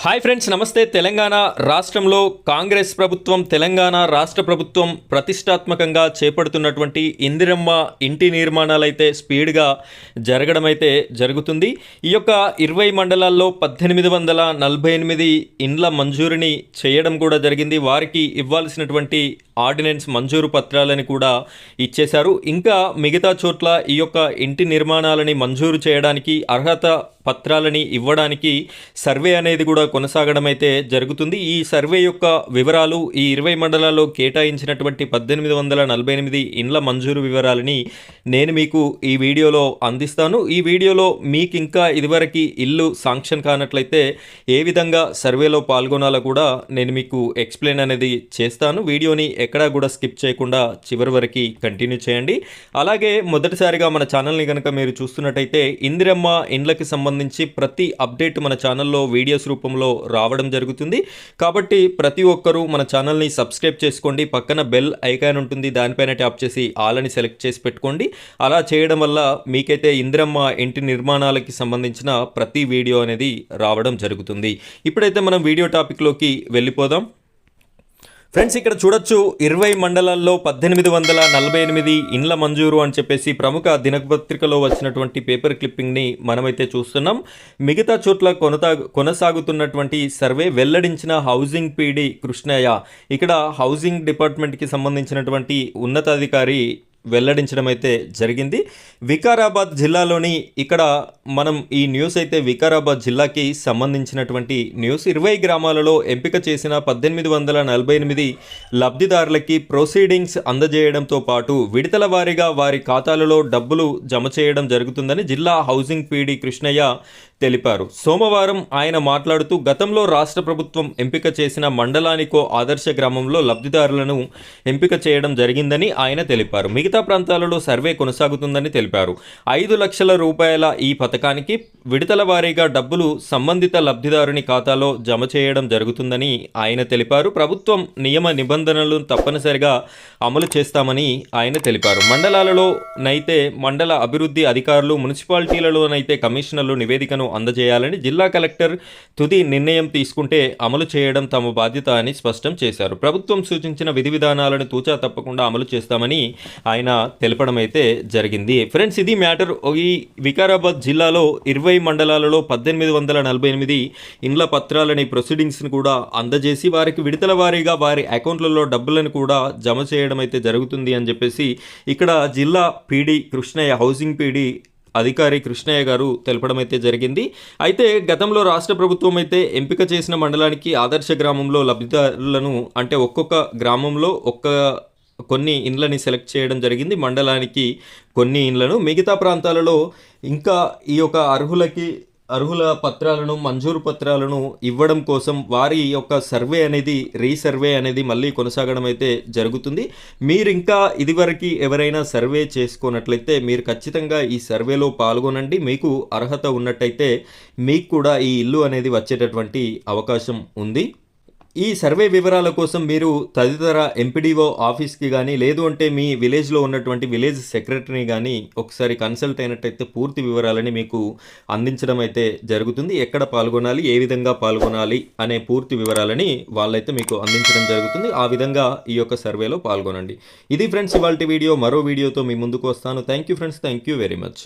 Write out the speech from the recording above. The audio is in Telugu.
హాయ్ ఫ్రెండ్స్, నమస్తే. తెలంగాణ రాష్ట్రంలో కాంగ్రెస్ ప్రభుత్వం, తెలంగాణ రాష్ట్ర ప్రభుత్వం ప్రతిష్టాత్మకంగా చేపడుతున్నటువంటి ఇందిరమ్మ ఇంటి నిర్మాణాలైతే స్పీడ్గా జరగడం అయితే జరుగుతుంది. ఈ యొక్క 20 మండలాల్లో 1848 ఇండ్ల మంజూరుని చేయడం కూడా జరిగింది. వారికి ఇవ్వాల్సినటువంటి ఆర్డినెన్స్ మంజూరు పత్రాలని కూడా ఇచ్చేశారు. ఇంకా మిగతా చోట్ల ఈ యొక్క ఇంటి నిర్మాణాలని మంజూరు చేయడానికి అర్హత పత్రాలని ఇవ్వడానికి సర్వే అనేది కూడా కొనసాగడం అయితే జరుగుతుంది. ఈ సర్వే యొక్క వివరాలు ఈ 20 మండలాల్లో కేటాయించినటువంటి 1848 ఇండ్ల మంజూరు వివరాలని నేను మీకు ఈ వీడియోలో అందిస్తాను. ఈ వీడియోలో మీకు ఇంకా ఇదివరకు ఇల్లు శాంక్షన్ కానట్లయితే ఏ విధంగా సర్వేలో పాల్గొనాలో కూడా నేను మీకు ఎక్స్ప్లెయిన్ అనేది చేస్తాను. వీడియోని ఎక్కడా కూడా స్కిప్ చేయకుండా చివరి వరకు కంటిన్యూ చేయండి. అలాగే మొదటిసారిగా మన ఛానల్ని కనుక మీరు చూస్తున్నట్టయితే ఇందిరమ్మ ఇండ్లకి సంబంధించి ప్రతి అప్డేట్ మన ఛానల్లో వీడియోస్ రూపంలో రావడం జరుగుతుంది. కాబట్టి ప్రతి ఒక్కరూ మన ఛానల్ని సబ్స్క్రైబ్ చేసుకోండి. పక్కన బెల్ ఐకాన్ ఉంటుంది, దానిపైన ట్యాప్ చేసి ఆల్ అని సెలెక్ట్ చేసి పెట్టుకోండి. అలా చేయడం వల్ల మీకైతే ఇందిరమ్మ ఇంటి నిర్మాణాలకి సంబంధించిన ప్రతి వీడియో అనేది రావడం జరుగుతుంది. ఇప్పుడైతే మనం వీడియో టాపిక్లోకి వెళ్ళిపోదాం. ఫ్రెండ్స్, ఇక్కడ చూడొచ్చు 20 మండలాల్లో 1848 ఇండ్ల మంజూరు అని చెప్పేసి ప్రముఖ దినపత్రికలో వచ్చినటువంటి పేపర్ క్లిప్పింగ్ని మనమైతే చూస్తున్నాం. మిగతా చోట్ల కొనసాగుతున్నటువంటి సర్వే వెల్లడించిన హౌసింగ్ పీడీ కృష్ణయ్య. ఇక్కడ హౌసింగ్ డిపార్ట్మెంట్కి సంబంధించినటువంటి ఉన్నతాధికారి వెల్లడించడం అయితే జరిగింది. వికారాబాద్ జిల్లాలోని ఇక్కడ మనం ఈ న్యూస్ అయితే వికారాబాద్ జిల్లాకి సంబంధించినటువంటి న్యూస్. 20 గ్రామాలలో ఎంపిక చేసిన 1848 లబ్ధిదారులకి ప్రొసీడింగ్స్ అందజేయడంతో పాటు విడతల వారీగా వారి ఖాతాలలో డబ్బులు జమ చేయడం జరుగుతుందని జిల్లా హౌసింగ్ పీడీ కృష్ణయ్య తెలిపారు. సోమవారం ఆయన మాట్లాడుతూ గతంలో రాష్ట్ర ప్రభుత్వం ఎంపిక చేసిన మండలానికో ఆదర్శ గ్రామంలో లబ్ధిదారులను ఎంపిక చేయడం జరిగిందని ఆయన తెలిపారు. మిగతా ప్రాంతాలలో సర్వే కొనసాగుతుందని తెలిపారు. 5 లక్షల రూపాయల ఈ పథకానికి విడతల వారీగా డబ్బులు సంబంధిత లబ్ధిదారుని ఖాతాలో జమ చేయడం జరుగుతుందని ఆయన తెలిపారు. ప్రభుత్వం నియమ నిబంధనలను తప్పనిసరిగా అమలు చేస్తామని ఆయన తెలిపారు. మండలాలలోనైతే మండల అభివృద్ధి అధికారులు, మున్సిపాలిటీలలోనైతే కమిషనర్లు నివేదికను అందజేయాలని, జిల్లా కలెక్టర్ తుది నిర్ణయం తీసుకుంటే అమలు చేయడం తమ బాధ్యత అని స్పష్టం చేశారు. ప్రభుత్వం సూచించిన విధి విధానాలను తూచా తప్పకుండా అమలు చేస్తామని ఆయన తెలపడం అయితే జరిగింది. ఫ్రెండ్స్, ఇది మ్యాటర్. ఈ వికారాబాద్ జిల్లాలో 20 మండలాలలో 1848 ఇండ్ల పత్రాలని ప్రొసీడింగ్స్ని కూడా అందజేసి వారికి విడతల వారీగా వారి అకౌంట్లలో డబ్బులను కూడా జమ చేయడం అయితే జరుగుతుంది అని చెప్పేసి ఇక్కడ జిల్లా పీడీ కృష్ణయ్య, హౌసింగ్ పీడీ అధికారి కృష్ణయ్య గారు తెలపడం అయితే జరిగింది. అయితే గతంలో రాష్ట్ర ప్రభుత్వం అయితే ఎంపిక చేసిన మండలానికి ఆదర్శ గ్రామంలో లబ్ధిదారులను అంటే ఒక్కొక్క గ్రామంలో కొన్ని ఇండ్లని సెలెక్ట్ చేయడం జరిగింది. మండలానికి కొన్ని ఇండ్లను, మిగతా ప్రాంతాలలో ఇంకా ఈ యొక్క అర్హుల పత్రాలను, మంజూరు పత్రాలను ఇవ్వడం కోసం వారి యొక్క సర్వే అనేది, రీసర్వే అనేది మళ్ళీ కొనసాగడం అయితే జరుగుతుంది. మీరు ఇంకా ఇదివరకు ఎవరైనా సర్వే చేసుకున్నట్లయితే మీరు ఖచ్చితంగా ఈ సర్వేలో పాల్గొనండి. మీకు అర్హత ఉన్నట్టయితే మీకు కూడా ఈ ఇల్లు అనేది వచ్చేటటువంటి అవకాశం ఉంది. ఈ సర్వే వివరాల కోసం మీరు తదితర ఎంపీడీఓ ఆఫీస్కి కానీ లేదు అంటే మీ విలేజ్లో ఉన్నటువంటి విలేజ్ సెక్రటరీని కానీ ఒకసారి కన్సల్ట్ అయినట్టయితే పూర్తి వివరాలని మీకు అందించడం అయితే జరుగుతుంది. ఎక్కడ పాల్గొనాలి, ఏ విధంగా పాల్గొనాలి అనే పూర్తి వివరాలని వాళ్ళైతే మీకు అందించడం జరుగుతుంది. ఆ విధంగా ఈ యొక్క సర్వేలో పాల్గొనండి. ఇది ఫ్రెండ్స్ ఇవాల్టి వీడియో. మరో వీడియోతో మీ ముందుకు వస్తాను. Thank you friends, thank you very much.